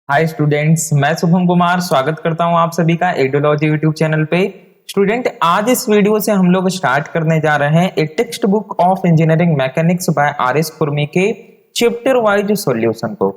Hi students, मैं शुभम कुमार स्वागत करता हूं आप सभी का एडोलॉजी यूट्यूब चैनल पे। स्टूडेंट, आज इस वीडियो से हम लोग स्टार्ट करने जा रहे हैं a text book of engineering mechanics by R S Khurmi के चैप्टर वाइज सॉल्यूशन को।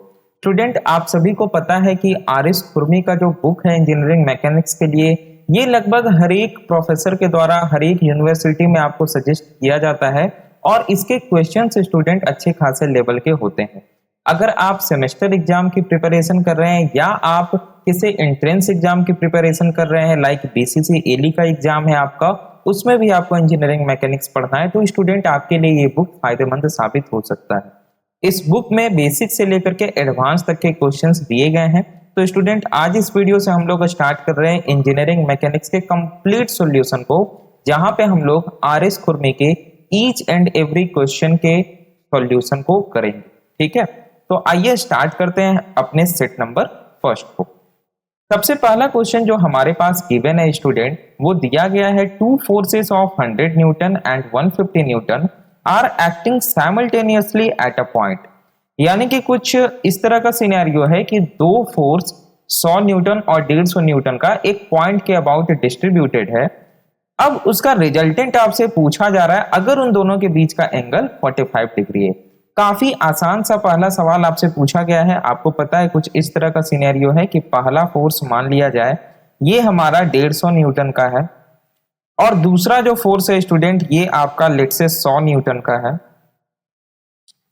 स्टूडेंट, आप सभी को पता है कि आर एस खुरमी का जो बुक है इंजीनियरिंग मैकेनिक्स के लिए, ये लगभग हर एक प्रोफेसर के द्वारा हर एक यूनिवर्सिटी में आपको सजेस्ट किया जाता है और इसके क्वेश्चन स्टूडेंट अच्छे खासे लेवल के होते हैं। अगर आप सेमेस्टर एग्जाम की प्रिपरेशन कर रहे हैं या आप किसी एंट्रेंस एग्जाम की प्रिपरेशन कर रहे हैं, लाइक बीसीसी एली का एग्जाम है आपका, उसमें भी आपको इंजीनियरिंग मैकेनिक्स पढ़ना है, तो स्टूडेंट आपके लिए ये बुक फायदेमंद साबित हो सकता है। इस बुक में बेसिक से लेकर के एडवांस तक के क्वेश्चंस दिए गए हैं। तो स्टूडेंट, आज इस वीडियो से हम लोग स्टार्ट कर रहे हैं इंजीनियरिंग मैकेनिक्स के कंप्लीट सॉल्यूशन को, जहां पे हम लोग आर एस खुरमी के ईच एंड एवरी क्वेश्चन के सॉल्यूशन को करेंगे। ठीक है, तो आइए स्टार्ट करते हैं अपने सेट नंबर फर्स्ट को। सबसे पहला क्वेश्चन जो हमारे पास गिवन है स्टूडेंट, वो दिया गया है two forces of 100 newton and 150 newton are acting simultaneously at a point. यानी कि कुछ इस तरह का सिनेरियो है कि दो फोर्स 100 न्यूटन और 150 न्यूटन का एक पॉइंट के अबाउट डिस्ट्रीब्यूटेड है। अब उसका रिजल्टेंट आपसे पूछा जा रहा है अगर उन दोनों के बीच का एंगल 45 डिग्री है। काफी आसान सा पहला सवाल आपसे पूछा गया है। आपको पता है कुछ इस तरह का सिनेरियो है कि पहला फोर्स मान लिया जाए ये हमारा 150 न्यूटन का है और दूसरा जो फोर्स है स्टूडेंट ये आपका लेट से 100 न्यूटन का है।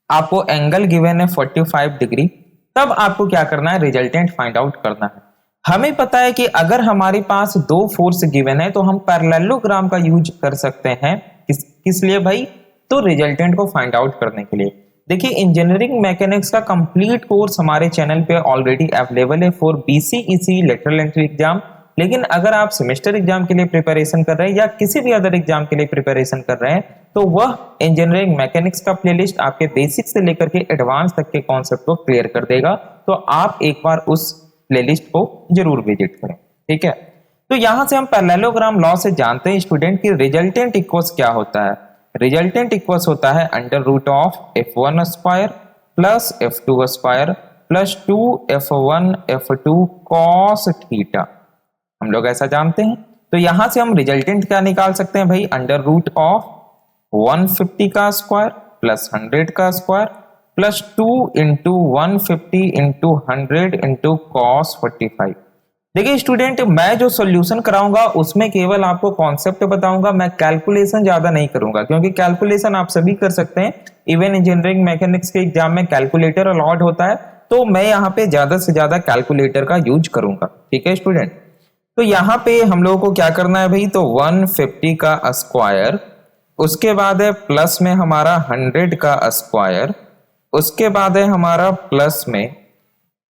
आपको एंगल गिवन है 45 डिग्री। तब आपको क्या करना है, रिजल्टेंट फाइंड आउट करना है। हमें पता है कि अगर हमारे पास दो फोर्स गिवन है तो हम पैरेललोग्राम का यूज कर सकते हैं। किस लिए भाई? तो रिजल्टेंट को फाइंड आउट करने के लिए। देखिए, इंजीनियरिंग मैकेनिक्स का कंप्लीट कोर्स हमारे चैनल पे ऑलरेडी अवेलेबल है for BCEC lateral entry exam. लेकिन अगर आप सेमेस्टर एग्जाम के लिए प्रिपरेशन कर रहे हैं या किसी भी अदर एग्जाम के लिए प्रिपरेशन कर रहे हैं, तो वह इंजीनियरिंग मैकेनिक्स का प्लेलिस्ट आपके बेसिक से लेकर के एडवांस तक के कॉन्सेप्ट को क्लियर कर देगा। तो आप एक बार उस प्लेलिस्ट को जरूर विजिट करें। ठीक है, तो यहां से हम पैरेललोग्राम लॉ से जानते हैं स्टूडेंट की रिजल्टेंट इक्वल्स क्या होता है। रिजल्टेंट इक्वल्स होता है under root of f1 square plus f2 square plus 2f1 f2 cos theta. हम लोग ऐसा जानते हैं। तो यहां से हम रिजल्टेंट क्या निकाल सकते हैं भाई, अंडर रूट ऑफ 150 का स्क्वायर प्लस 100 का square plus 2 into 150 into 100 into cos 45। देखिए स्टूडेंट, मैं जो सॉल्यूशन कराऊंगा उसमें केवल आपको कॉन्सेप्ट बताऊंगा, मैं कैलकुलेशन ज्यादा नहीं करूंगा, क्योंकि कैलकुलेशन आप सभी कर सकते हैं। इवन इंजीनियरिंग मैकेनिक्स के एग्जाम में कैलकुलेटर अलॉट होता है, तो मैं यहाँ पे ज्यादा से ज्यादा कैलकुलेटर का यूज करूंगा। ठीक है स्टूडेंट, तो यहाँ पे हम लोगों को क्या करना है भाई, तो 150 का स्क्वायर, उसके बाद है प्लस में हमारा 100 का स्क्वायर, उसके बाद है हमारा प्लस में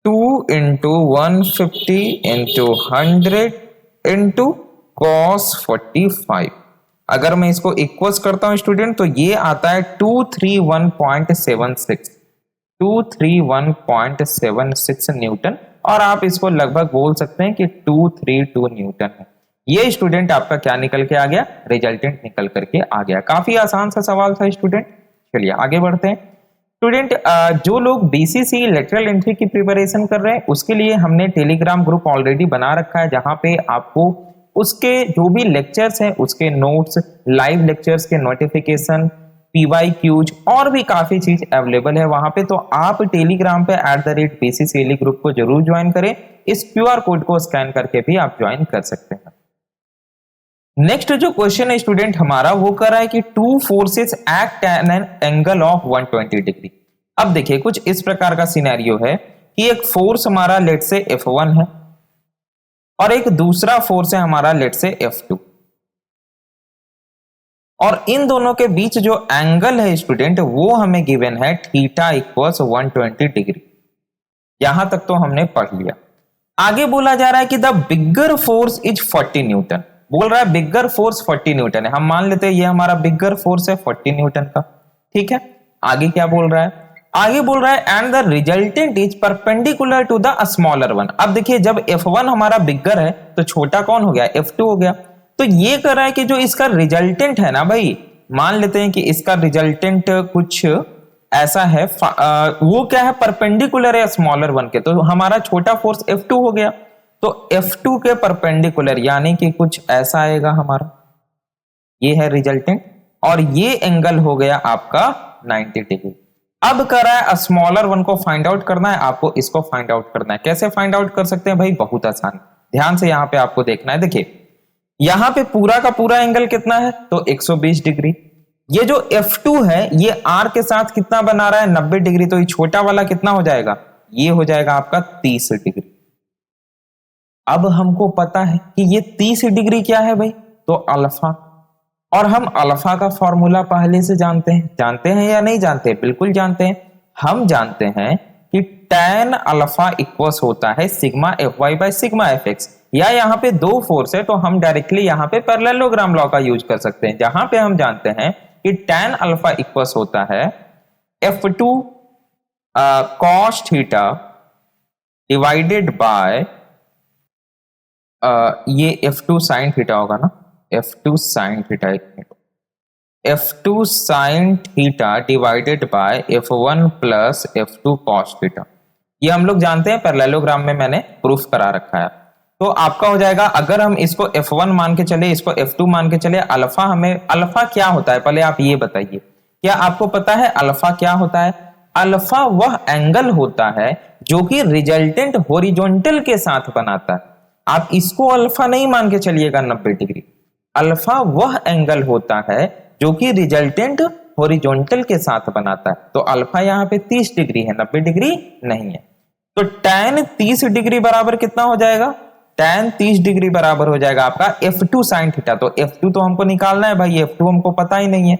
2 इंटू 150 इंटू 100 इंटू cos 45। अगर मैं इसको इक्वल्स करता हूं स्टूडेंट, तो ये आता है 231.76 231.76 न्यूटन, और आप इसको लगभग बोल सकते हैं कि 232 न्यूटन है। ये स्टूडेंट आपका क्या निकल के आ गया, रिजल्टेंट निकल करके आ गया। काफी आसान सा सवाल था स्टूडेंट। चलिए आगे बढ़ते हैं। स्टूडेंट, जो लोग बीसीसी लेटरल एंट्री की प्रिपरेशन कर रहे हैं उसके लिए हमने टेलीग्राम ग्रुप ऑलरेडी बना रखा है, जहां पे आपको उसके जो भी लेक्चर्स हैं उसके नोट्स, लाइव लेक्चर्स के नोटिफिकेशन, पीवाईक्यूज और भी काफी चीज अवेलेबल है वहां पे। तो आप टेलीग्राम पे @BCCLE ग्रुप को जरूर ज्वाइन करें। इस QR कोड को स्कैन करके भी आप ज्वाइन कर सकते हैं। नेक्स्ट जो क्वेश्चन है स्टूडेंट हमारा, वो कर रहा है कि two forces act at an angle of 120 degree. अब देखिए, कुछ इस प्रकार का सिनेरियो है कि एक फोर्स हमारा लेट से F1 है और एक दूसरा फोर्स है हमारा लेट से F2, और इन दोनों के बीच जो एंगल है स्टूडेंट वो हमें गिवन है थीटा इक्वल्स 120 डिग्री। यहां तक तो हमने पढ़ लिया। आगे बोला जा रहा है कि the bigger force is 40 Newton. बोल रहा है बिगर फोर्स 40 न्यूटन है। हम मान लेते हैं ये हमारा बिगर फोर्स है 40 न्यूटन का। ठीक है, आगे क्या बोल रहा है, आगे बोल रहा है and the resultant is perpendicular to the smaller one. अब देखिए, जब F1 हमारा बिगर है तो छोटा कौन हो गया, F2 हो गया। तो ये कर रहा है कि जो इसका रिजल्टेंट है ना भाई, मान लेते हैं कि इसका रिजल्टेंट कुछ ऐसा है वो क्या है, परपेंडिकुलर है स्मॉलर वन के, तो हमारा छोटा फोर्स F2 हो गया। तो F2 के परपेंडिकुलर यानी कि कुछ ऐसा आएगा हमारा, ये है रिजल्टेंट, और ये एंगल हो गया आपका 90 डिग्री। अब कर रहा है स्मॉलर वन को फाइंड आउट करना है, आपको इसको फाइंड आउट करना है। कैसे फाइंड आउट कर सकते हैं भाई, बहुत आसान, ध्यान से यहां पे आपको देखना है। देखिए यहां पे पूरा का पूरा एंगल कितना है, तो 120 डिग्री। ये जो F2 है ये R के साथ कितना बना रहा है, 90 डिग्री, तो ये छोटा वाला कितना हो जाएगा, ये हो जाएगा आपका 30 डिग्री। अब हमको पता है कि ये 30 डिग्री क्या है भाई, तो अल्फा, और हम अल्फा का फॉर्मूला पहले से जानते हैं या नहीं जानते, बिल्कुल जानते हैं। हम जानते हैं कि tan अल्फा इक्वल्स होता है sigma fy by sigma fx, या यहाँ पे दो फोर्स है तो हम डायरेक्टली यहाँ पे पैरेललोग्राम लॉ का यूज कर सकते हैं, जहां पे हम जानते हैं कि tan अल्फा इक्वल्स होता है f2 cos theta divided by ये F2 साइन थीटा होगा ना, F2 साइन थीटा, एक minute, F2 sine theta divided by F1 plus F2 cos theta. ये हम लोग जानते हैं, पैरेललोग्राम में मैंने प्रूफ करा रखा है। तो आपका हो जाएगा, अगर हम इसको F1 मान के चले, इसको F2 मान के चले, अल्फा हमें, अल्फा क्या होता है पहले आप ये बताइए, क्या आपको पता है अल्फा क्या होता है? अल्फा वह एंगल होता है जो कि रिजल्टेंट हॉरिजॉन्टल के साथ बनाता है। आप इसको अल्फा नहीं मान के चलिएगा 90 डिग्री, अल्फा वह एंगल होता है जो कि रिजल्टेंट हॉरिजॉन्टल के साथ बनाता है। तो अल्फा यहाँ पे 30 डिग्री है, 90 डिग्री नहीं है। तो tan 30 डिग्री बराबर कितना हो जाएगा, tan 30 डिग्री बराबर हो जाएगा आपका F2 साइन थीटा। तो F2 तो हमको निकालना है भाई, F2 हमको पता ही नहीं है।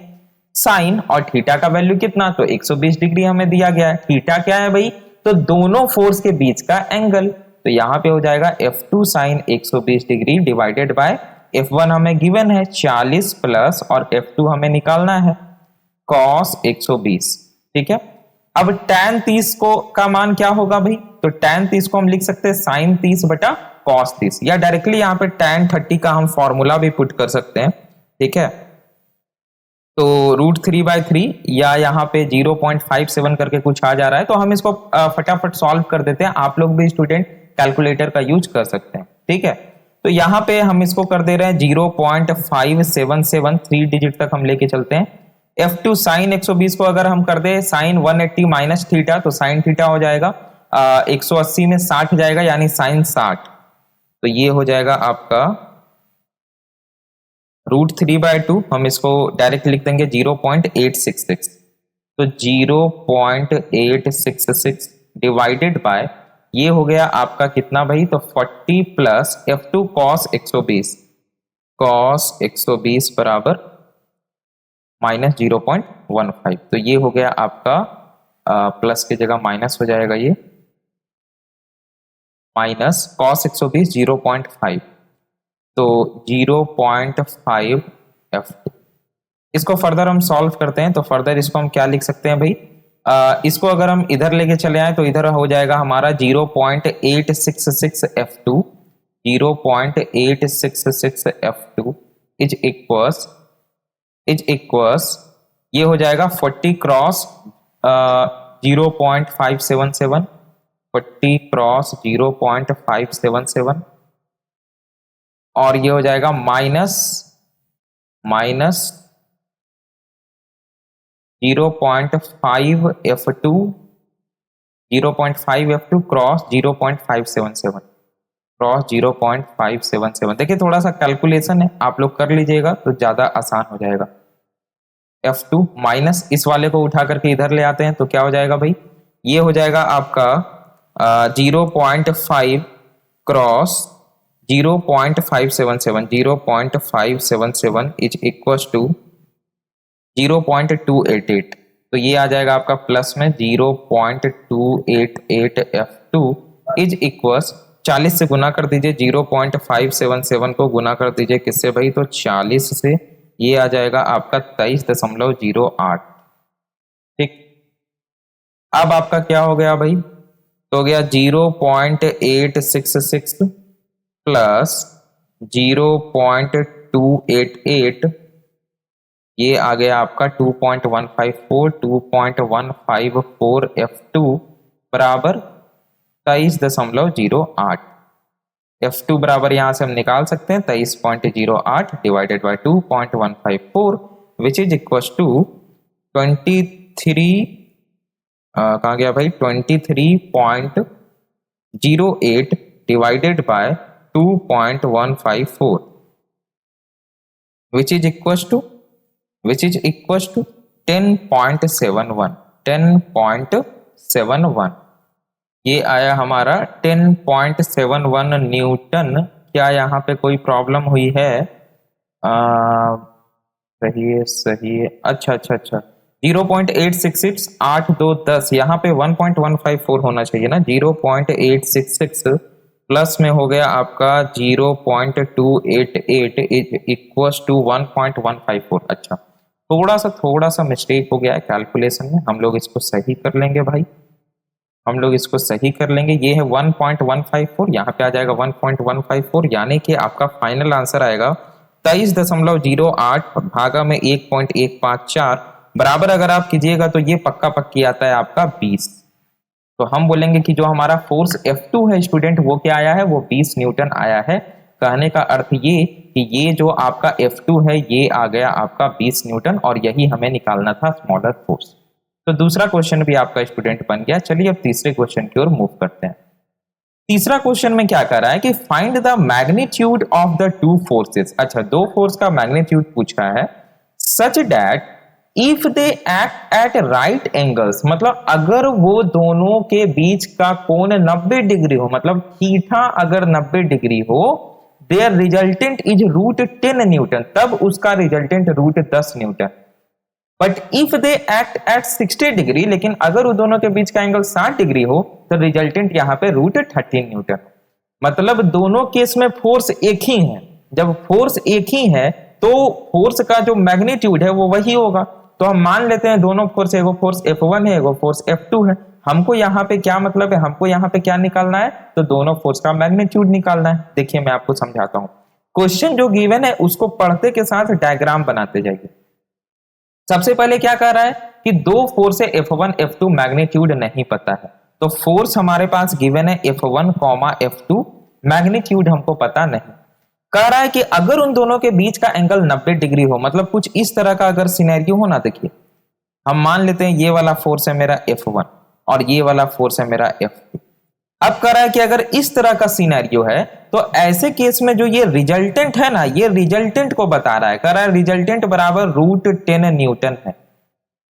साइन और थीटा का वैल्यू कितना, तो 120 डिग्री हमें दिया गया है। थीटा क्या है भाई, तो दोनों फोर्स के बीच का एंगल, तो यहां पे हो जाएगा F2 sign 120 degree divided by F1 हमें गिवन है 40 प्लस, और F2 हमें निकालना है cos 120। ठीक है, अब tan 30 को का मान क्या होगा भाई, तो tan 30 को हम लिख सकते हैं sin 30 बटा cos 30, या डायरेक्टली यहाँ पे tan 30 का हम फॉर्मूला भी पुट कर सकते हैं। ठीक है, तो √3/3 या यहाँ पे 0.57 करके कुछ आ जा रहा है, तो हम इसको फटाफट सॉल्व कर देते हैं। आप लोग भी स्टूडेंट कैलकुलेटर का यूज कर सकते हैं। ठीक है, तो यहाँ पे हम इसको कर दे रहे हैं 0.577, 3 डिजिट तक हम लेके चलते हैं। F2 साइन 120 को अगर हम कर दे साइन 180 माइनस थीटा, तो साइन थीटा हो जाएगा 180 में 60 जाएगा, यानी साइन 60। तो ये हो जाएगा आपका √3/2, हम इसको डायरेक्ट लिख देंगे 0.866। तो 0.866 डिवाइडेड बाय, ये हो गया आपका कितना भाई, तो 40 प्लस F2 cos 120 बराबर माइनस 0.15। तो ये हो गया आपका प्लस की जगह माइनस हो जाएगा, ये माइनस cos 120 0.5, तो 0.5 F2। इसको फर्दर हम सॉल्व करते हैं, तो फर्दर इसको हम क्या लिख सकते हैं भाई, इसको अगर हम इधर लेके चले आए तो इधर हो जाएगा हमारा 0.866 F2, 0.866 F2 इज इक्वल्स ये हो जाएगा 40 क्रॉस 0.577, 40 क्रॉस 0.577, और ये हो जाएगा माइनस 0.5 F2, 0.5 F2 क्रॉस 0.577। देखिए थोड़ा सा कैलकुलेशन है, आप लोग कर लीजिएगा तो ज्यादा आसान हो जाएगा। F2 माइनस इस वाले को उठा करके इधर ले आते हैं, तो क्या हो जाएगा भाई, ये हो जाएगा आपका 0.5 क्रॉस 0.577 इज इक्वल्स टू 0.288। तो ये आ जाएगा आपका प्लस में 0.288 F2 इज इक्वल्स 40 से गुना कर दीजिए, 0.577 को गुना कर दीजिए किससे भाई, तो 40 से, ये आ जाएगा आपका 23.08। ठीक, अब आपका क्या हो गया भाई, तो हो गया 0.866 प्लस 0.288 ये आ गया आपका 2.154, 2.154 F2 बराबर 23.08। F2 बराबर यहाँ से हम निकाल सकते हैं 23.08 divided by 2.154 which is equal to 23 कहाँ गया भाई 23.08 divided by 2.154 which is equals to 10.71 10.71। ये आया हमारा 10.71 न्यूटन। क्या यहाँ पे कोई प्रॉब्लम हुई है? सही है सही है। अच्छा अच्छा अच्छा 0.866 8 2 10 यहाँ पे 1.154 होना चाहिए ना। 0.866 प्लस में हो गया आपका 0.288 इक्वल्स टू 1.154। अच्छा थोड़ा सा मिस्टेक हो गया है कैलकुलेशन में, हम लोग इसको सही कर लेंगे भाई, हम लोग इसको सही कर लेंगे। ये है 1.154, यहाँ पे आ जाएगा 1.154 यानी कि आपका फाइनल आंसर आएगा 23.08 भागा में 1.154 बराबर अगर आप कीजिएगा तो ये पक्का पक्की आता है आपका 20। तो हम बोलेंगे कि जो हमारा फोर्स F2 है स्टूडेंट वो क्या आया है, वो 20 न्यूटन आया है। कहने का अर्थ ये कि ये जो आपका F2 है ये आ गया आपका 20 न्यूटन और यही हमें निकालना था स्मॉलर फोर्स। तो दूसरा क्वेश्चन भी आपका स्टूडेंट बन गया। चलिए अब तीसरे क्वेश्चन की ओर मूव करते हैं। तीसरा क्वेश्चन में क्या कर रहा है कि find the magnitude of the two forces. अच्छा दो फोर्स का मैग्नीट्यूड पूछ रहा है such that if they act at right angles, मतलब अगर वो दोनों के बीच का कोण 90 डिग्री हो, मतलब थीटा अगर 90 डिग्री हो, देयर रिजल्टेंट इज √10 न्यूटन, तब उसका resultant √10 Newton. But if they act at 60 degree, लेकिन अगर वो दोनों के बीच का एंगल 60 डिग्री हो तो रिजल्टेंट यहाँ पे √13 न्यूटन। मतलब दोनों केस में फोर्स एक ही है। जब फोर्स एक ही है तो फोर्स का जो मैग्नीट्यूड है वो वही होगा। तो हम मान लेते हैं दोनों फोर्स, एगो फोर्स F1 है एगो फोर्स F2 है। हमको यहाँ पे क्या मतलब है, हमको यहाँ पे क्या निकालना है, तो दोनों फोर्स का मैग्नीट्यूड निकालना है। देखिए मैं आपको समझाता हूँ। क्वेश्चन जो गिवन है उसको पढ़ते के साथ डायग्राम बनाते जाइए। सबसे पहले क्या कह रहा है कि दो फोर्स है F1 F2, मैग्नीट्यूड नहीं पता है। तो फोर्स हमारे पास गिवन है F1, F2, मैग्नीट्यूड हमको पता नहीं। कह रहा है कि अगर उन दोनों के बीच का एंगल 90 डिग्री हो, मतलब कुछ इस तरह का अगर सिनेरियो हो ना, देखिए हम मान लेते हैं ये वाला फोर्स है मेरा F1 और ये वाला फोर्स है मेरा F2। अब कह रहा है कि अगर इस तरह का सिनेरियो है तो ऐसे केस में जो ये रिजल्टेंट है ना, ये रिजल्टेंट को बता रहा है। कह रहा है रिजल्टेंट बराबर √10 न्यूटन है।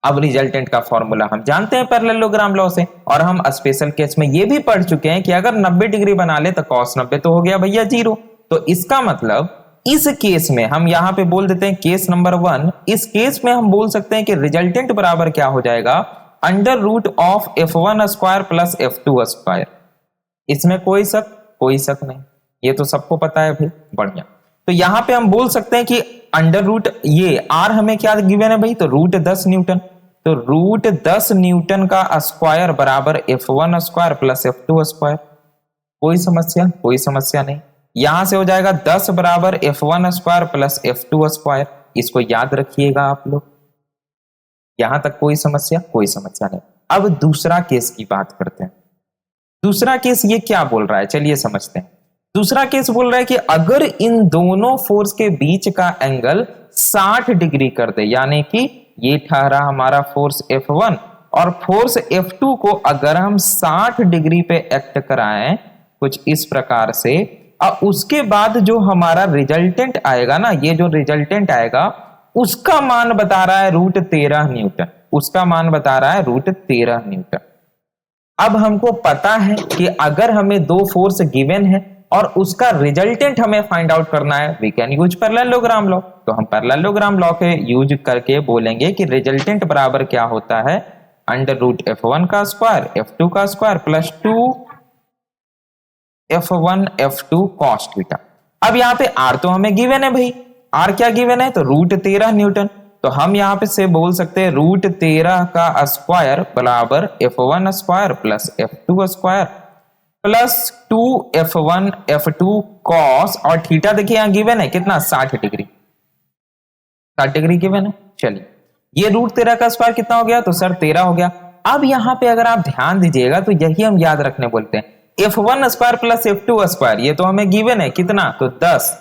अब रिजल्टेंट का फॉर्मूला हम जानते हैं पैरेललोग्राम लॉ से, और हम स्पेशल केस में ये भी पढ़ चुके हैं कि अगर 90 डिग्री बना ले तो cos 90 तो हो गया भैया 0। तो इसका मतलब इस केस में हम यहां पे बोल देते हैं केस नंबर 1, इस केस में हम बोल सकते हैं कि रिजल्टेंट बराबर क्या हो जाएगा, √of F1 square plus F2 square. इसमें कोई शक नहीं, ये तो सबको पता है भाई, बढ़िया। तो यहां पे हम बोल सकते हैं कि √ ये R हमें क्या गिवन है भाई, तो √10 न्यूटन। तो √10 न्यूटन का स्क्वायर बराबर F1 square plus F2 square. कोई समस्या नहीं। यहां से हो जाएगा 10 बराबर F1 square plus F2 square. इसको याद रखिएगा आप लोग। यहां तक कोई समस्या नहीं। अब दूसरा केस की बात करते हैं। दूसरा केस ये क्या बोल रहा है, चलिए समझते हैं। दूसरा केस बोल रहा है कि अगर इन दोनों फोर्स के बीच का एंगल 60 डिग्री कर दे, यानी कि ये ठहरा हमारा फोर्स F1 और फोर्स F2 को अगर हम 60 डिग्री पे एक्ट कराएं कुछ इस प्रकार से, और उसके बाद जो हमारा रिजल्टेंट आएगा ना, ये जो रिजल्टेंट आएगा उसका मान बता रहा है √13 न्यूटन। उसका मान बता रहा है √13 न्यूटन। अब हमको पता है कि अगर हमें दो फोर्स गिवन है और उसका रिजल्टेंट हमें फाइंड आउट करना है, we can use parallelogram law. तो हम पैरेललोग्राम लॉ के यूज करके बोलेंगे कि रिजल्टेंट बराबर क्या होता है, √F1 का स्क्वायर F2 का square plus 2F1 F2 cos theta. अब यहाँ पे R तो हमें गिवन है भाई, R क्या गिवन है, तो √13 न्यूटन। तो हम यहां पे से बोल सकते हैं √13 का स्क्वायर बराबर F1 square plus F2 square plus 2F1 F2 cos, और थीटा देखिए यहां गिवन है कितना, 60 डिग्री गिवन है। चलिए, ये √13 का स्क्वायर कितना हो गया? तो सर 13 हो गया। अब यहाँ पे अगर आप ध्यान दीजिएगा तो यही हम याद रखने बोलते हैं, f1 square plus f2 square, ये तो हमें गिवन है कितना? तो 10।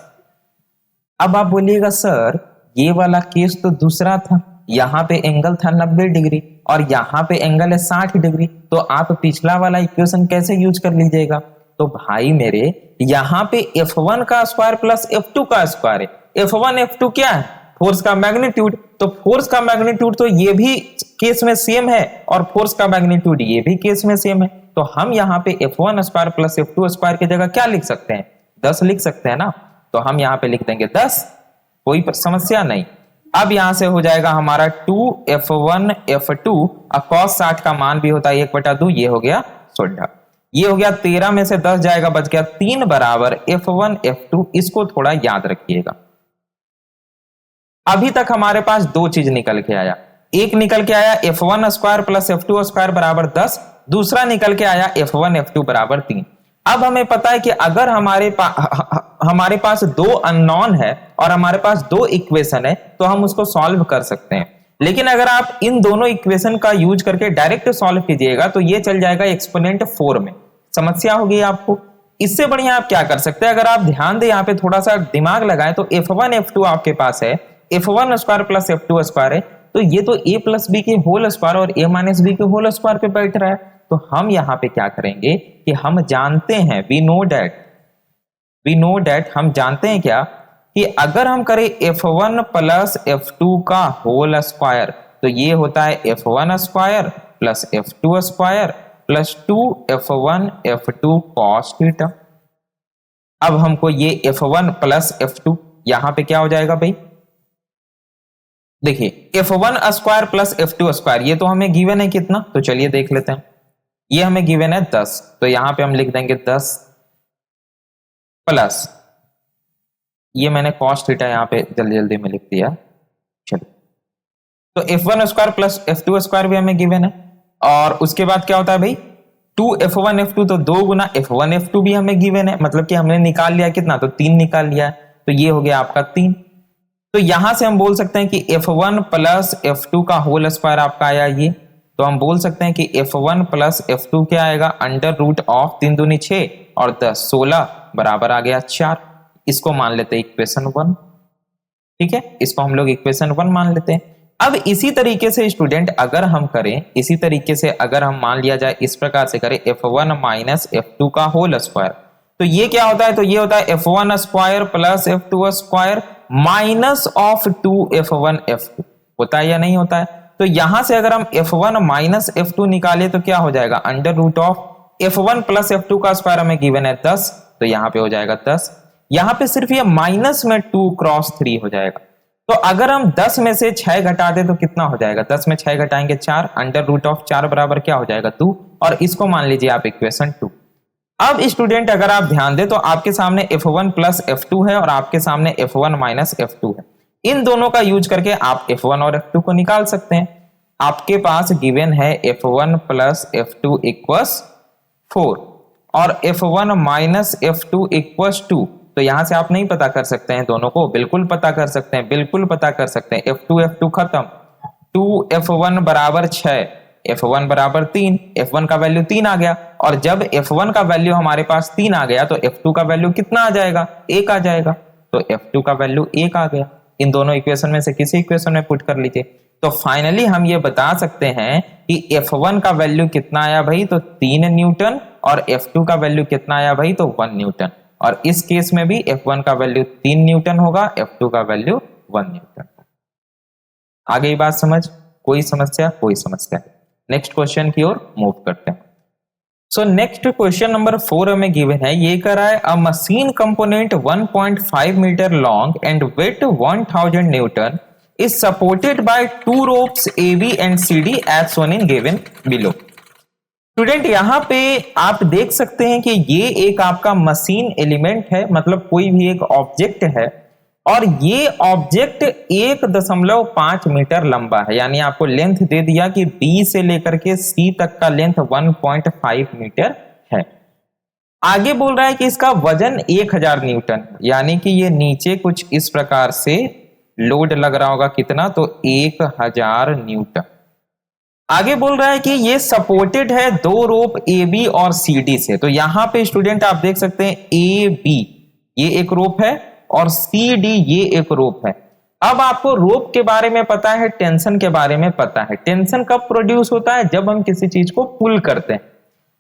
अब आप बोलिएगा सर ये वाला केस तो दूसरा था, यहाँ पे एंगल था 90 डिग्री और यहाँ पे एंगल है 60 डिग्री, तो आप पिछला वाला इक्वेशन कैसे यूज कर लीजिएगा? तो भाई मेरे यहाँ पे f1 का स्क्वायर प्लस f2 का स्क्वायर है। f1 f2 क्या है? फोर्स का मैग्नीट्यूड। तो फोर्स का मैग्नीट्यूड तो ये भी केस में सेम है और फोर्स का मैग्नीट्यूड ये भी केस में सेम है। तो हम यहाँ पे f1 square plus f2 square की जगह क्या लिख सकते हैं? 10 लिख सकते हैं ना। तो हम यहाँ पे लिख देंगे 10, कोई समस्या नहीं। अब यहां से हो जाएगा हमारा 2f1 f2, अब cos 60 का मान भी होता है 1/2, ये हो गया 16। ये हो गया 13 में से 10 जाएगा, बच गया 3 बराबर f1 f2। इसको थोड़ा याद रखिएगा। अभी तक हमारे पास दो चीज निकल के आया। एक निकल के आया f1 square plus f2 square बराबर 10, दूसरा निकल के आया f1 f2 बराबर 3। अब हमें पता है कि अगर हमारे पास दो अननोन है और हमारे पास दो इक्वेशन है तो हम उसको सॉल्व कर सकते हैं। लेकिन अगर आप इन दोनों इक्वेशन का यूज करके डायरेक्ट सॉल्व कीजिएगा तो ये चल जाएगा एक्सपोनेंट 4 में, समस्या होगी आपको। इससे बढ़िया आप क्या कर सकते हैं, अगर आप ध्यान दें यहाँ पे थोड़ा सा दिमाग लगाएं तो f1 f2 आपके पास है, f1 square plus f2 square है, तो ये तो a प्लस बी के होल स्क्वायर और a माइनस बी के होल स्क्वायर पे बैठ रहा है। तो हम यहां पे क्या करेंगे कि हम जानते हैं, वी नो दैट, हम जानते हैं क्या कि अगर हम करें f1 प्लस f2 का होल स्क्वायर तो ये होता है f1 square plus f2 square plus 2f1 f2 cos theta. अब हमको ये f1 प्लस f2 यहां पे क्या हो जाएगा भाई? देखिए f1 square plus f2 square ये तो हमें गिवन है कितना, तो चलिए देख लेते हैं। ये हमें गिवन है 10, तो यहां पे हम लिख देंगे 10 प्लस, ये मैंने cos थीटा यहां पे जल्दी जल्दी में लिख दिया। चलिए, तो f1 square plus f2 square भी हमें गिवन है और उसके बाद क्या होता है भाई 2f1 f2, तो 2 गुना f1 f2 भी हमें गिवन है, मतलब कि हमने निकाल लिया कितना, तो 3 निकाल लिया, तो ये हो गया आपका 3। तो यहां से हम बोल सकते हैं कि f1 प्लस f2 का होल स्क्वायर आपका आया ये, तो हम बोल सकते हैं कि f1 प्लस f2 क्या आएगा, अंडर रूट ऑफ 3 दूनी 6 और 10 16 बराबर आ गया 4। इसको मान लेते हैं इक्वेशन 1, ठीक है, इसको हम लोग इक्वेशन 1 मान लेते हैं। अब इसी तरीके से स्टूडेंट अगर हम करें, इसी तरीके से अगर हम मान लिया जाए, इस प्रकार से करें f1 माइनस f2 का होल स्क्वायर, तो ये क्या होता है, तो ये होता है f1 square plus f2 square minus of 2f1 f2, होता है या नहीं होता है? तो यहां से अगर हम f1 माइनस f2 निकाले तो क्या हो जाएगा, under root of f1 plus f2 का स्क्वायर हमें गिवन है 10, तो यहां पे हो जाएगा 10। यहां पे सिर्फ ये माइनस में 2 क्रॉस 3 हो जाएगा। तो अगर हम 10 में से 6 घटा दे तो कितना हो जाएगा, 10 में 6 घटाएंगे 4, अंडर रूट ऑफ 4 बराबर क्या हो जाएगा 2, और इसको मान लीजिए आप इक्वेशन 2। अब स्टूडेंट अगर आप ध्यान दे तो आपके सामने f1 प्लस f2 है और आपके सामने f1 माइनस f2 है। इन दोनों का यूज करके आप f1 और f2 को निकाल सकते हैं। आपके पास गिवन है f1 प्लस f2 इक्वल्स 4 और f1 माइनस f2 इक्वल्स 2, तो यहां से आप नहीं पता कर सकते हैं दोनों को, बिल्कुल पता कर सकते हैं, बिल्कुल पता कर सकते हैं। f2 खत्म, 2f1 बराबर 6, f1 बराबर 3, f1 का वैल्यू 3 आ गया, और जब f1 का वैल्यू हमारे पास 3 आ गया तो f2 का वैल्यू कितना आ जाएगा, 1 आ जाएगा, तो f2 का वैल्यू 1 आ गया। इन दोनों इक्वेशन में से किसी इक्वेशन में पुट कर लीजिए, तो फाइनली हम ये बता सकते हैं कि f1 का वैल्यू कितना आया भाई, तो 3 न्यूटन, और f2 का वैल्यू कितना आया भाई, तो 1 न्यूटन, और इस केस में भी f1 का वैल्यू 3 न्यूटन होगा, f2 का वैल्यू 1 न्यूटन। आ गई बात समझ? कोई समस्या? कोई समस्या। नेक्स्ट क्वेश्चन की ओर मूव करते हैं। सो नेक्स्ट क्वेश्चन नंबर 4 हमें गिवन है, ये कह रहा है a machine component 1.5 metre long and weight 1000 newton is supported by 2 ropes AB and CD as shown in given below। Student यहां पे आप देख सकते हैं कि ये एक आपका मशीन एलिमेंट है, मतलब कोई भी एक ऑब्जेक्ट है, और ये ऑब्जेक्ट 1.5 मीटर लंबा है, यानी आपको लेंथ दे दिया कि B से लेकर के C तक का लेंथ 1.5 मीटर है। आगे बोल रहा है कि इसका वजन 1000 न्यूटन, यानी कि ये नीचे कुछ इस प्रकार से लोड लग रहा होगा कितना, तो 1000 न्यूटन। आगे बोल रहा है कि ये सपोर्टेड है दो रोप ए बी और सी डी से। तो यहां पे स्टूडेंट आप देख सकते हैं ए बी ये एक रोप है और सी डी ये एक रोप है। अब आपको रोप के बारे में पता है, टेंशन के बारे में पता है। टेंशन कब प्रोड्यूस होता है, जब हम किसी चीज को पुल करते हैं।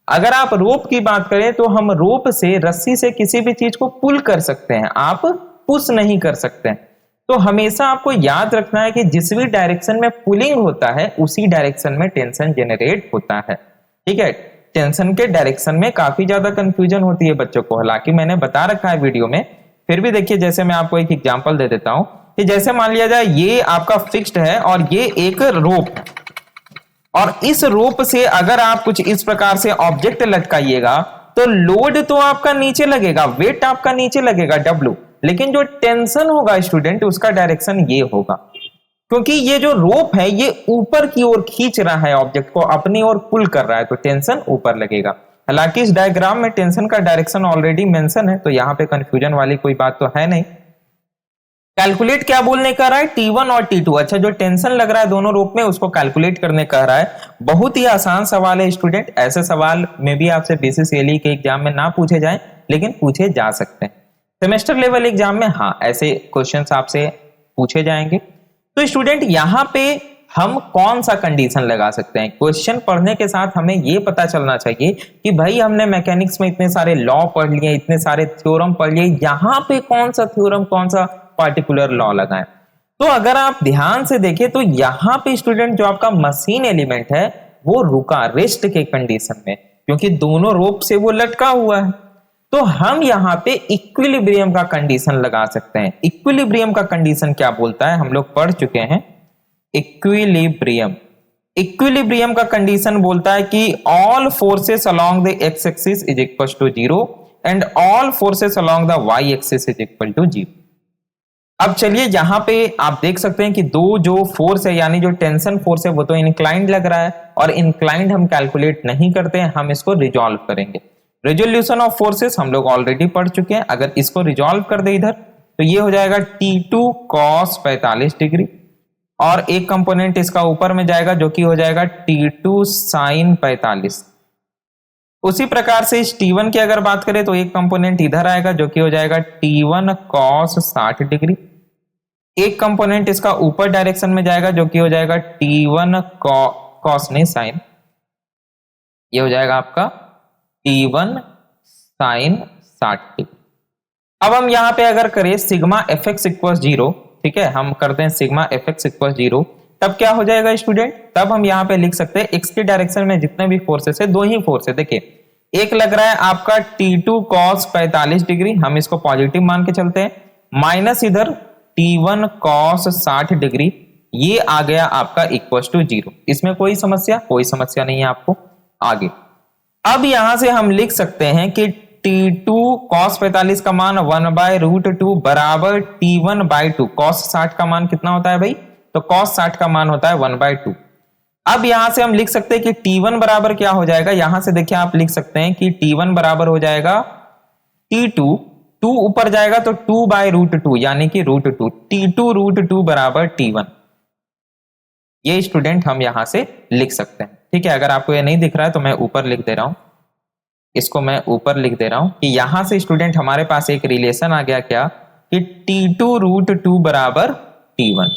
अगर आप रोप की बात करें तो हम रोप से, रस्सी से किसी भी चीज को पुल कर सकते हैं, आप पुश नहीं कर सकते हैं। तो हमेशा आपको याद रखना है कि जिस भी डायरेक्शन में पुलिंग होता है उसी डायरेक्शन में टेंशन जनरेट होता है। ठीक है, टेंशन के डायरेक्शन में काफी ज्यादा कंफ्यूजन होती है बच्चों को, हालांकि मैंने बता रखा है वीडियो में, फिर भी देखिए। जैसे मैं आपको एक एग्जांपल दे देता हूं कि जैसे मान लिया जाए ये आपका फिक्स्ड है और ये एक रोप, और इस रोप से अगर आप कुछ इस प्रकार से ऑब्जेक्ट लटकाइएगा तो लोड तो आपका नीचे लगेगा, वेट आपका नीचे लगेगा W, लेकिन जो टेंशन होगा स्टूडेंट उसका डायरेक्शन ये होगा, क्योंकि ये जो रोप है ये ऊपर की ओर खींच रहा है, ऑब्जेक्ट को अपनी ओर पुल कर रहा है, तो टेंशन ऊपर लगेगा। हालांकि इस डायग्राम में टेंशन का डायरेक्शन ऑलरेडी मेंशन है, तो यहां पे कंफ्यूजन वाली कोई बात तो है नहीं। कैलकुलेट क्या बोलने कह रहा है, T1 और T2। अच्छा, जो टेंशन लग रहा है दोनों रोप में उसको कैलकुलेट करने कह रहा है। बहुत ही आसान सवाल है स्टूडेंट, ऐसे सवाल में भी आपसे बीसीसीएलई के एग्जाम में ना पूछे जाएं, लेकिन पूछे जा सकते हैं। सेमेस्टर लेवल एग्जाम में हाँ ऐसे क्वेश्चंस आपसे पूछे जाएंगे। तो स्टूडेंट यहाँ पे हम कौन सा कंडीशन लगा सकते हैं, क्वेश्चन पढ़ने के साथ हमें ये पता चलना चाहिए कि भाई हमने मैकेनिक्स में इतने सारे लॉ पढ़ लिए, इतने सारे थ्योरम पढ़ लिए, यहाँ पे कौन सा थ्योरम, कौन सा पार्टिकुलर लॉ लगाएं। तो अगर आप ध्यान से देखें तो यहाँ पे स्टूडेंट जो आपका मशीन एलिमेंट है वो रुका, रेस्ट के कंडीशन में, क्योंकि दोनों रोप से वो लटका हुआ है। तो हम यहाँ पे इक्विलिब्रियम का कंडीशन लगा सकते हैं। इक्विलिब्रियम का कंडीशन क्या बोलता है, हम लोग पढ़ चुके हैं। इक्विलिब्रियम, इक्विलिब्रियम का कंडीशन बोलता है कि all forces along the x axis is equal to 0 and all forces along the y axis is equal to 0। अब चलिए यहाँ पे आप देख सकते हैं कि दो जो फोर्स है, यानी जो टेंशन फोर्स है वो तो इंक्लाइंड लग रहा है, और इंक्लाइंड हम कैलकुलेट नहीं करते हैं, हम इसको रिजॉल्व करेंगे। रेजोल्यूशन ऑफ फोर्सेस हम लोग ऑलरेडी पढ़ चुके हैं। अगर इसको रिजॉल्व कर दे इधर तो ये हो जाएगा T2 cos 45 डिग्री, और एक कंपोनेंट इसका ऊपर में जाएगा जो कि हो जाएगा T2 sin 45। उसी प्रकार से इस T1 की अगर बात करें तो एक कंपोनेंट इधर आएगा जो कि हो जाएगा T1 cos 60 डिग्री। एक कंपोनेंट इसका ऊपर डायरेक्शन में जाएगा जो कि हो जाएगा T1 cos नहीं sin, ये हो जाएगा आपका T1 sin 60 डिग्री। अब हम यहां पे अगर करें सिग्मा fx इक्वल 0, ठीक है, हम करते हैं सिग्मा fx इक्वल 0, तब क्या हो जाएगा स्टूडेंट, तब हम यहां पे लिख सकते हैं x के डायरेक्शन में जितने भी फोर्सेस है, दो ही फोर्स है। देखिए एक लग रहा है आपका T2 cos 45 डिग्री, हम इसको पॉजिटिव मान के चलते हैं, माइनस इधर T1 cos 60 डिग्री, ये आ गया आपका इक्वल टू 0। इसमें कोई समस्या, कोई समस्या नहीं है आपको। आगे अब यहां से हम लिख सकते हैं कि T2 cos 45 का मान 1/√2 बराबर T1/2। cos 60 का मान कितना होता है भाई, तो cos 60 का मान होता है 1/2। अब यहां से हम लिख सकते हैं कि T1 बराबर क्या हो जाएगा, यहां से देखिए आप लिख सकते हैं कि T1 बराबर हो जाएगा T2, 2 ऊपर जाएगा तो 2/√2 यानी कि √2, T2 √2 बराबर T1। ये स्टूडेंट हम यहां से लिख सकते हैं। ठीक है, अगर आपको ये नहीं दिख रहा है तो मैं ऊपर लिख दे रहा हूं, इसको मैं ऊपर लिख दे रहा हूं कि यहां से स्टूडेंट हमारे पास एक रिलेशन आ गया क्या, कि T2 बराबर T1।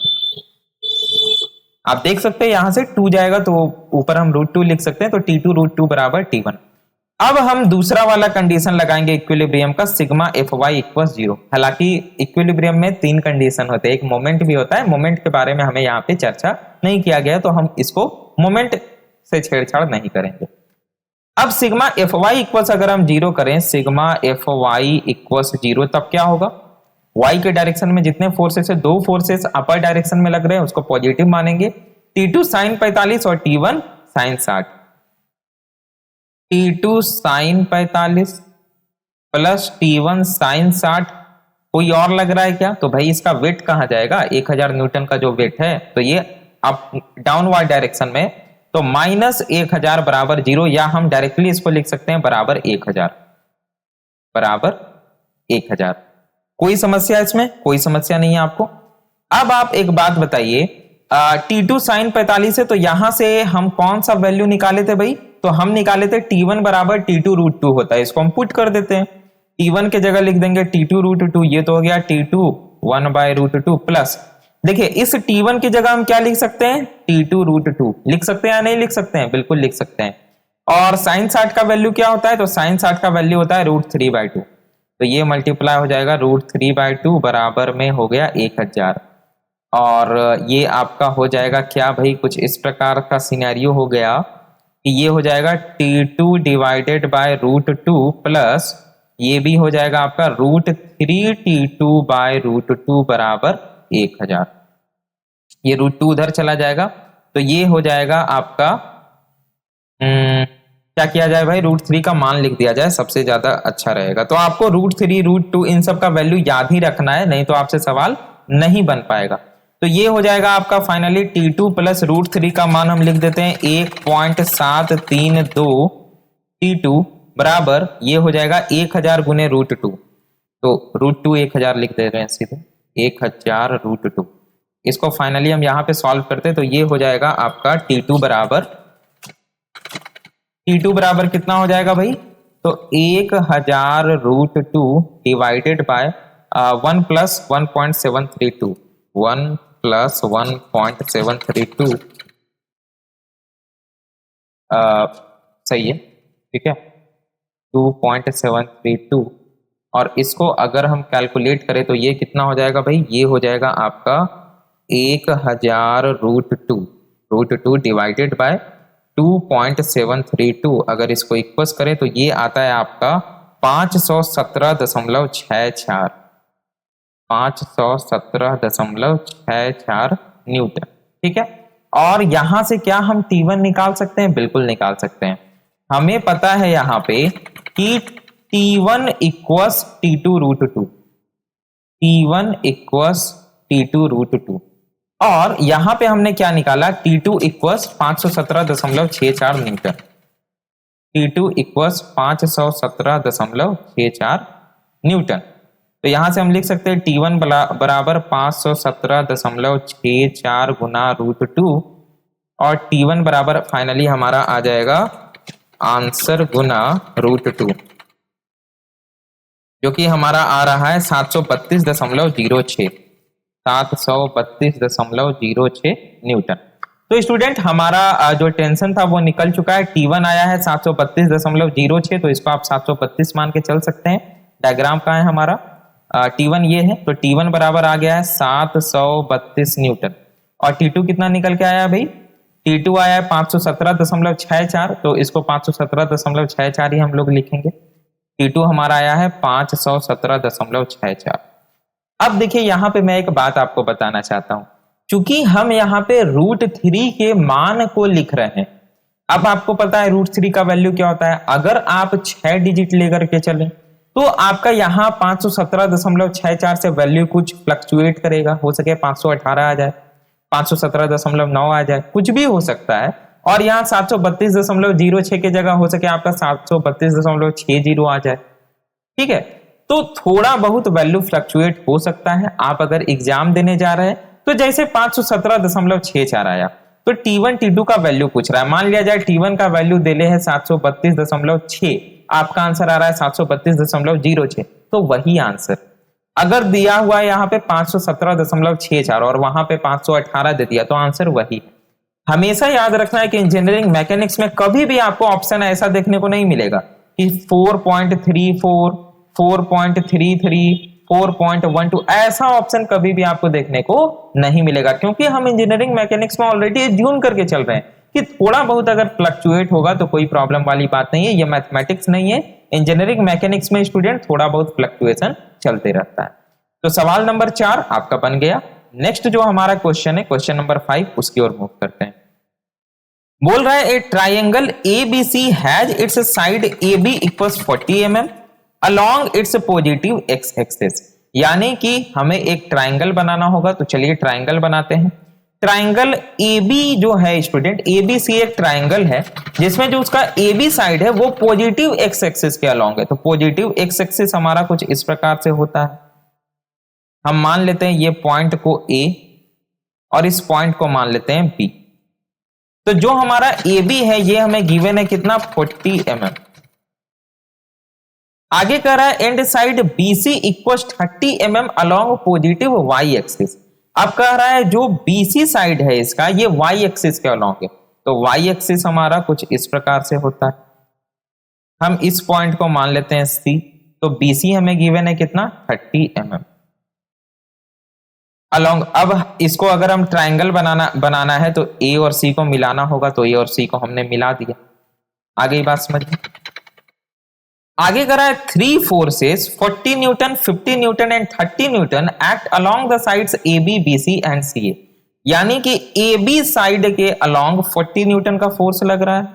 आप देख सकते हैं यहां से 2 जाएगा तो ऊपर हम √2 लिख सकते हैं, तो T2 बराबर T1। अब हम दूसरा वाला कंडीशन लगाएंगे इक्विलिब्रियम का, सिग्मा Fy इक्वल 0। हालांकि इक्विलिब्रियम में 3 कंडीशन होते हैं, एक मोमेंट भी होता है, मोमेंट के बारे में हमें यहाँ पे चर्चा नहीं किया गया, तो हम इसको मोमेंट से छेड़छाड़ नहीं करेंगे। अब सिग्मा Fy इक्वल अगर हम 0 करें, सिग्मा Fy इक्वल 0, तब क्या होगा, y के डायरेक्शन में जितने फोर्सेस है, दो फोर्सेस अपर डायरेक्शन में लग रहे हैं, उसको पॉजिटिव मानेंगे। T2 sin 45 और T1 sin 60, T2 sin 45 plus T1 sin 60, कोई और लग रहा है क्या, तो भाई इसका वेट कहां जाएगा, 1000 न्यूटन का जो वेट है, तो ये अप डाउनवर्ड डायरेक्शन में, तो -1000 बराबर 0, या हम डायरेक्टली इसको लिख सकते हैं बराबर 1000, बराबर 1000। कोई समस्या इसमें, कोई समस्या नहीं है आपको। अब आप एक बात बताइए, T2 साइन 45 है, तो यहां से हम कौन सा वैल्यू निकाले थे भाई? तो हम निकाले थे T1 बराबर T2 रूट 2 होता है। इसको हम पुट कर देते हैं, T1 के जगह लिख देंगे T2 रूट 2, ये तो हो गया T2 1 बाय रूट 2 प्लस, देखिए इस T1 की जगह हम क्या लिख सकते हैं? T2 रूट 2 लिख सकते हैं या नहीं लिख सकते हैं? बिल्कुल लिख सकते हैं। और साइन 60 का वैल्यू क्या होता है? तो साइन 60 का वैल्यू होता है रूट 3 बाय 2, तो ये मल्टीप्लाई हो जाएगा रूट 3 बाय 2 बराबर में हो गया 1000। और ये आपका हो जाएगा क्या भाई? कुछ इस प्रकार का सिनेरियो हो गया कि ये हो जाएगा T2 divided by root 2 plus ये भी हो जाएगा आपका रूट 3 T2 बाय रूट 2 बराबर 1000। ये रूट 2 उधर चला जाएगा, तो ये हो जाएगा आपका क्या किया जाए भाई? रूट 3 का मान लिख दिया जाए, सबसे ज्यादा अच्छा रहेगा। तो आपको रूट 3 रूट 2 इन सब का वैल्यू याद ही रखना है, नहीं तो आपसे सवाल नहीं बन पाएगा। तो ये हो जाएगा आपका फाइनली T2 प्लस रूट 3 का मान हम लिख देते हैं 1.732 T2 बराबर ये हो जाएगा 1000 गुने रूट 2, तो रूट 2 1000 लिख दे रहे हैं सीधे, 1000 रूट 2। इसको फाइनली हम यहाँ पे सॉल्व करते हैं, तो ये हो जाएगा आपका T2 बराबर कितना हो जाएगा भाई? तो 1000 root 2 divided by 1 plus 1.732, 1 plus 1.732 सही है, ठीक है, 2.732। और इसको अगर हम कैलकुलेट करें तो ये कितना हो जाएगा भाई? ये हो जाएगा आपका 1000 रूट 2 डिवाइडेड बाय 2.732। अगर इसको इक्वल्स करें तो ये आता है आपका 517.64, 517.64 न्यूटन, ठीक है। और यहां से क्या हम T1 निकाल सकते हैं? बिल्कुल निकाल सकते हैं। हमें पता है यहां पे कि T1 equals T2 root 2, T1 equals T2 root 2, और यहां पे हमने क्या निकाला? T2 equals 517.64 Newton, T2 equals 517.64 Newton. तो यहां से हम लिख सकते हैं T1 बराबर 517.64 गुना रूट 2, और T1 बराबर फाइनली हमारा आ जाएगा आंसर गुना रूट 2, जो कि हमारा आ रहा है 732.06, 732.06 न्यूटन। तो स्टूडेंट हमारा जो टेंशन था वो निकल चुका है। T1 आया है 732.06, तो इसको आप 732 मान के चल सकते हैं। डायग्राम कहाँ है हमारा? T1 ये है, तो T1 बराबर आ गया है 732 न्यूटन। और T2 कितना निकल के आया भाई? T2 आया है 517.64, तो इसको 517.64 ही हम लोग लिखेंगे। T2 हमारा आया है 517.64। अब देखिए यहां पे मैं एक बात आपको बताना चाहता हूं, क्योंकि हम यहाँ पे रूट 3 के मान को लिख रहे हैं। अब आपको पता है रूट 3 का वैल्यू क्या होता है? अगर आप 6 डिजिट लेकर के चलें तो आपका यहाँ 517.64 से वैल्यू कुछ फ्लक्चुएट करेगा, हो सके 518 आ जाए, 517.9 आ जाए, कुछ भी हो सकता है। और यहाँ 732.06 की जगह हो सके आपका 732.60 आ जाए, ठीक है। तो थोड़ा बहुत वैल्यू फ्लक्चुएट हो सकता है। आप अगर एग्जाम देने जा रहे हैं तो जैसे 517.64 आया, तो T1 T2 का वैल्यू पूछ रहा है। मान लिया जाए T1 का वैल्यू देले है 732.6, आपका आंसर आ रहा है 732.06, तो वही आंसर अगर दिया हुआ है यहाँ पे 517.64 और वहां पे 518 दे दिया, तो आंसर वही है। हमेशा याद रखना है कि इंजीनियरिंग मैकेनिक्स में कभी भी आपको ऑप्शन ऐसा देखने को नहीं मिलेगा कि 4.34, 4.33, 4.12, ऐसा ऑप्शन कभी भी आपको देखने को नहीं मिलेगा, क्योंकि हम इंजीनियरिंग मैकेनिक्स में ऑलरेडी एज्यूम करके चल रहे हैं कि थोड़ा बहुत अगर फ्लक्चुएट होगा तो कोई प्रॉब्लम वाली बात नहीं है। ये मैथमेटिक्स नहीं है, इंजीनियरिंग मैकेनिक्स में स्टूडेंट थोड़ा बहुत फ्लक्चुएशन चलते रहता है। तो सवाल नंबर 4 आपका बन गया। नेक्स्ट जो हमारा क्वेश्चन है, क्वेश्चन नंबर 5, उसकी ओर मूव करते हैं। बोल रहा है ए triangle ABC has its side AB equals 40 mm along its positive x axis. यानी कि हमें एक ट्राइंगल बनाना होगा, तो चलिए ट्राइंगल बनाते हैं। ट्राइंगल AB जो है स्टूडेंट, ABC एक ट्राइंगल है जिसमें जो उसका AB साइड है वो पॉजिटिव x एक्सिस के अलोंग है। तो पॉजिटिव x एक्सिस हमारा कुछ इस प्रकार से होता है, हम मान लेते हैं ये पॉइंट को ए और इस पॉइंट को मान लेते हैं बी। तो जो हमारा ए बी है ये हमें गिवन है कितना 40 mm। आगे कह रहा है and side BC equals 30 mm along positive y axis. अब कह रहा है जो BC साइड है इसका ये वाई एक्सिस के अलोंग है। तो वाई एक्सिस हमारा कुछ इस प्रकार से होता है। हम इस पॉइंट को मान लेते हैं C। तो BC हमें गिवन है कितना 30 mm अलोंग। अब इसको अगर हम ट्राइंगल बनाना है तो A और C को मिलाना होगा। तो A और C को हमने मिला दिया। आगे ही बात समझिए। आगे करा है 3 forces 40 Newton 50 Newton and 30 Newton act along the sides AB BC and CA। यानी कि AB साइड के अलोंग 40 न्यूटन का फोर्स लग रहा है,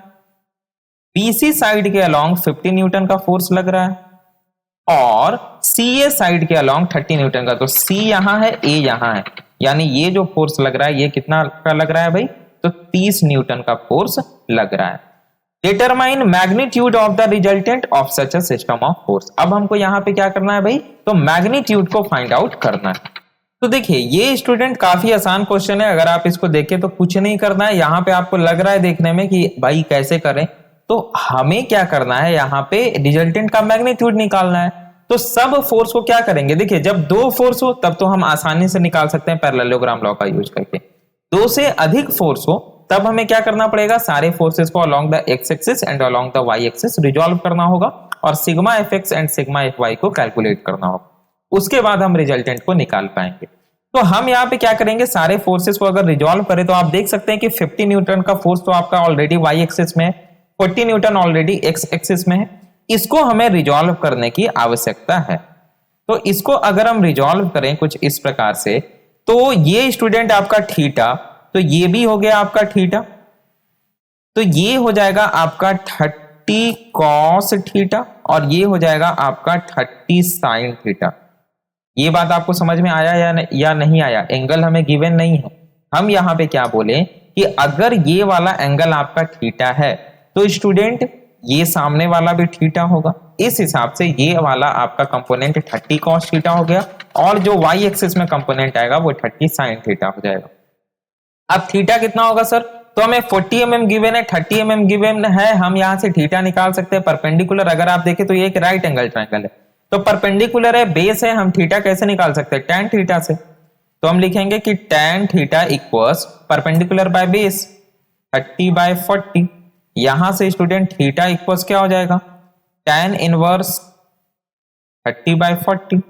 BC साइड के अलोंग 50 न्यूटन का फोर्स लग रहा है और CA साइड के अलोंग 30 न्यूटन का। तो C यहां है, A यहां है, यानी ये जो फोर्स लग रहा है ये कितना का लग रहा है भाई? तो 30 न्यूटन का फोर्स लग रहा है। Determine magnitude of the resultant of such a system of force. अब हमको यहां पे क्या करना है भाई? तो मैग्नीट्यूड को फाइंड आउट करना है। तो देखिए ये स्टूडेंट काफी आसान क्वेश्चन है। अगर आप इसको देखें तो कुछ नहीं करना है। यहां पे आपको लग रहा है देखने में कि भाई कैसे करें, तो हमें क्या करना है, यहाँ पे रिजल्टेंट का मैग्नीट्यूड निकालना है। तो सब फोर्स को क्या करेंगे? देखिए जब दो फोर्स हो तब तो हम आसानी से निकाल सकते हैं पैरेललोग्राम लॉ का यूज करके। दो से अधिक फोर्स हो तब हमें क्या करना पड़ेगा? सारे फोर्सेस को along the x axis and along the y axis resolve करना होगा और sigma F x and sigma F y को कैलकुलेट करना होगा। उसके बाद हम रिजल्टेंट को निकाल पाएंगे। तो हम यहाँ पे क्या करेंगे? सारे फोर्सेस को अगर रिजॉल्व करें तो आप देख सकते हैं कि 50 न्यूटन का फोर्स तो आपका ऑलरेडी वाई एक्सिस में है, 40 न्यूटन ऑलरेडी एक्स एक्सिस में है। इसको हमें रिजॉल्व करने की आवश्यकता है। तो इसको अगर हम रिजॉल्व करें कुछ इस प्रकार से, तो ये स्टूडेंट आपका थीटा, तो ये भी हो गया आपका थीटा, तो ये हो जाएगा आपका 30 कॉस थीटा और ये हो जाएगा आपका 30 साइन थीटा। ये बात आपको समझ में आया या नहीं आया? एंगल हमें गिवन नहीं है। हम यहां पे क्या बोले कि अगर ये वाला एंगल आपका थीटा है तो स्टूडेंट ये सामने वाला भी थीटा होगा। इस हिसाब से ये वाला आपका कंपोनेंट 30 कॉस थीटा हो गया और जो वाई एक्सिस में कंपोनेंट आएगा वो 30 साइन थीटा हो जाएगा। अब थीटा कितना होगा सर? तो हमें 40 mm गिवन है, 30 mm गिवन है। हम यहां से थीटा निकाल सकते हैं। परपेंडिकुलर अगर आप देखें तो ये एक राइट एंगल ट्रायंगल है, तो परपेंडिकुलर है, बेस है, हम थीटा कैसे निकाल सकते हैं? tan थीटा से। तो हम लिखेंगे कि tan theta equals perpendicular by base 30/40। यहां से स्टूडेंट थीटा इक्वल्स क्या हो जाएगा? tan inverse 30/40।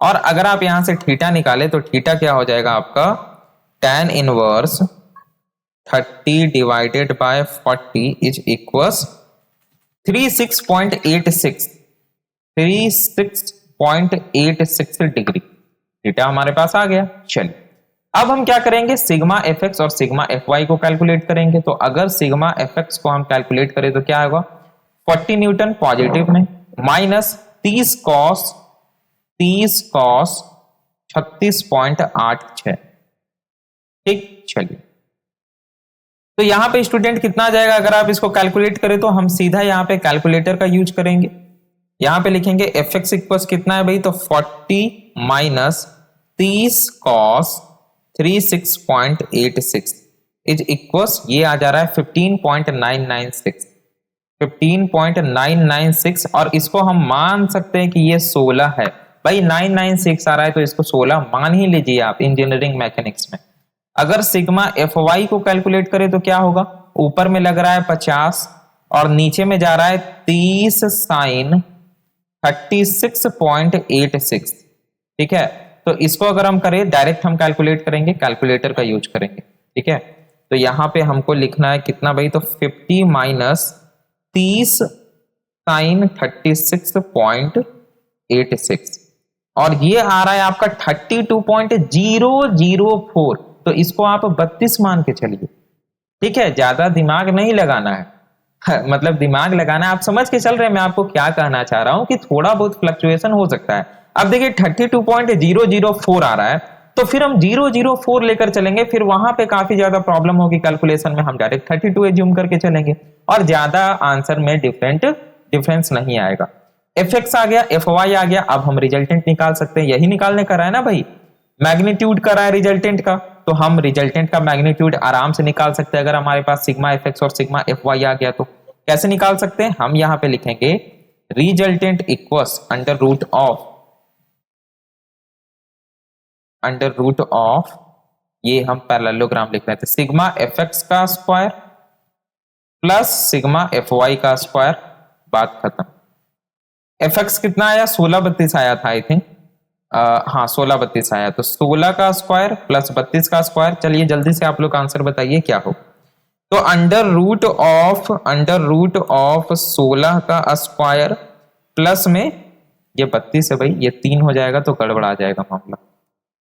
और अगर आप यहां से थीटा निकाले तो थीटा क्या हो जाएगा आपका? tan inverse 30 divided by 40 is equals 36.86 degree. Theta हमारे पास आ गया। चलिए अब हम क्या करेंगे? सिग्मा एफ एक्स और सिग्मा एफ वाई को कैलकुलेट करेंगे। तो अगर सिग्मा एफ एक्स को हम कैलकुलेट करें तो क्या होगा? 40 न्यूटन पॉजिटिव में माइनस 30 कॉस 36.86। ठीक, चलिए तो यहां पे स्टूडेंट कितना आ जाएगा? अगर आप इसको कैलकुलेट करें तो हम सीधा यहां पे कैलकुलेटर का यूज करेंगे। यहां पे लिखेंगे एफ एक्स इक्वल्स कितना है भाई? तो 40 माइनस 30 कॉस 36.86 इज इक्वल्स, ये आ जा रहा है 15.996 और इसको हम मान सकते हैं कि ये 16 है। भाई 996 आ रहा है तो इसको 16 मान ही लीजिए आप इंजीनियरिंग मैकेनिक्स में। अगर सिग्मा एफ वाई को कैलकुलेट करें तो क्या होगा? ऊपर में लग रहा है 50 और नीचे में जा रहा है 30 साइन 36.86। ठीक है, तो इसको अगर हम करें डायरेक्ट हम कैलकुलेट करेंगे, कैलकुलेटर का यूज करेंगे। ठीक है, तो यहां पे हमको लिखना है कितना भाई? तो 50 माइनस 30 साइन 36.86 और ये आ रहा है आपका 32.004। तो इसको आप 32 मान के चलिए। ठीक है, ज्यादा दिमाग नहीं लगाना है मतलब दिमाग लगाना है, आप समझ के चल रहे हैं मैं आपको क्या कहना चाह रहा हूं कि थोड़ा बहुत फ्लक्चुएशन हो सकता है। अब देखिए 32.004 आ रहा है तो फिर हम 004 लेकर चलेंगे, फिर वहां पे काफी ज्यादा प्रॉब्लम होगी कैलकुलेशन में। हम डायरेक्ट 32 एज्यूम करके चलेंगे और ज्यादा आंसर में डिफरेंस नहीं आएगा। एफ एक्स आ गया, एफ वाई आ गया। अब हम रिजल्टेंट निकाल सकते हैं, यही निकालने का रहा है ना भाई, मैग्नीट्यूड का रहा है रिजल्टेंट का, तो हम रिजल्टेंट का मैग्नीट्यूड आराम से निकाल सकते हैं। अगर हमारे पास सिग्मा एफ एक्स और सिग्मा एफ वाई आ गया तो कैसे निकाल सकते हैं, हम यहां पे लिखेंगे resultant equals under root of ये हम पैरेललोग्राम लिख रहे थे, सिग्मा एफ एक्स का square plus sigma F y का स्क्वायर, बात खत्म। एफ एक्स कितना आया, 1632 आया था आई थिंक, हाँ 1632 आया, तो 16 का स्क्वायर प्लस 32 का स्क्वायर। चलिए जल्दी से आप लोग आंसर बताइए क्या हो। तो अंडर रूट ऑफ 16 का स्क्वायर प्लस में ये 32 है भाई, ये 3 हो जाएगा तो गड़बड़ आ जाएगा मामला।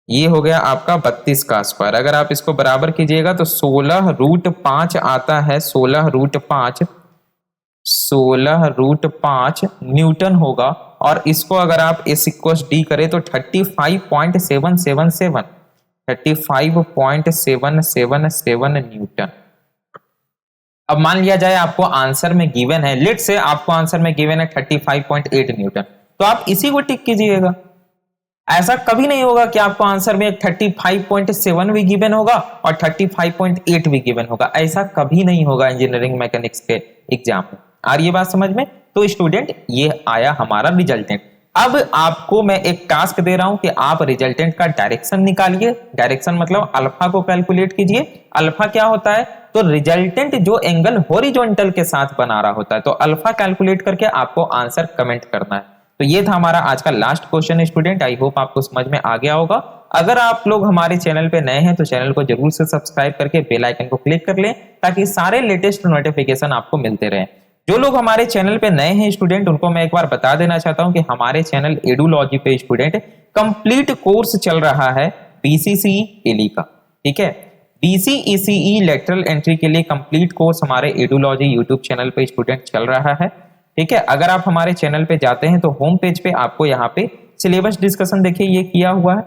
ये हो गया आपका 32 का स्क्वायर। अगर आप इसको बराबर कीजिएगा तो 16√5 आता है, 16√5 न्यूटन होगा। और इसको अगर आप S इक्वल डी करें तो 35.777 न्यूटन। अब मान लिया जाए आपको आंसर में गिवन है, लेट से आपको आंसर में गिवन है 35.8 न्यूटन, तो आप इसी को टिक कीजिएगा। ऐसा कभी नहीं होगा कि आपको आंसर में 35.7 भी गिवन होगा और 35.8 भी गिवन होगा, ऐसा कभी नहीं होगा इंजीनियरिंग मैकेनिक्स के एग्जाम में। आ रही है बात समझ में? तो स्टूडेंट ये आया हमारा रिजल्टेंट। अब आपको मैं एक टास्क दे रहा हूं कि आप रिजल्टेंट का डायरेक्शन निकालिए। डायरेक्शन मतलब अल्फा को कैलकुलेट कीजिए। अल्फा क्या होता है, तो रिजल्टेंट जो एंगल हॉरिजॉन्टल के साथ बना रहा होता है, तो अल्फा कैलकुलेट करके आपको आंसर कमेंट करना है। तो ये था हमारा आज का last question student. I hope आपको समझ में आ गया होगा। अगर आप लोग हमारे चैनल पे नए हैं तो चैनल को जरूर से सब्सक्राइब करके बेल आइकन को क्लिक कर लें ताकि सारे लेटेस्ट नोटिफिकेशन आपको मिलते रहें। जो लोग हमारे चैनल पे नए हैं स्टूडेंट, उनको मैं एक बार बता देना चाहता हूं कि हमारे चैनल एडुलॉजी पे स्टूडेंट कंप्लीट कोर्स चल रहा है बीसीसीई टेली का, ठीक है। बीसीईसीई लेटरल एंट्री के लिए कंप्लीट कोर्स हमारे एडुलॉजी यूट्यूब चैनल पे स्टूडेंट चल रहा है, ठीक है। अगर आप हमारे चैनल पे जाते हैं तो होम पेज पे आपको यहाँ पे सिलेबस डिस्कशन देखिए ये किया हुआ है,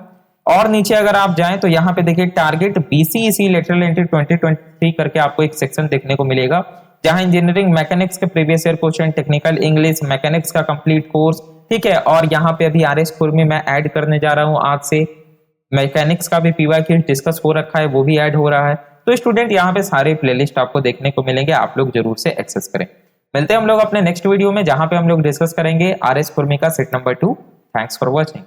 और नीचे अगर आप जाएं तो यहाँ पे देखिए टारगेट बीसीईसी लेटरल एंट्री 2023 करके आपको एक सेक्शन देखने को मिलेगा, जहां इंजीनियरिंग मैकेनिक्स के previous year question, technical English, mechanics का कंप्लीट कोर्स, ठीक है। और यहाँ पे अभी आरएस कुर्मी में ऐड करने जा रहा हूँ आज से, मैकेनिक्स का भी पीवाईक्यू डिस्कस हो रखा है, वो भी ऐड हो रहा है। तो स्टूडेंट यहाँ पे सारे प्लेलिस्ट आपको देखने को मिलेंगे, आप लोग जरूर से एक्सेस करें। मिलते हैं हम लोग अपने नेक्स्ट वीडियो में, जहां पे हम लोग डिस्कस करेंगे आरएस कुर्मी का set number 2। Thanks for watching.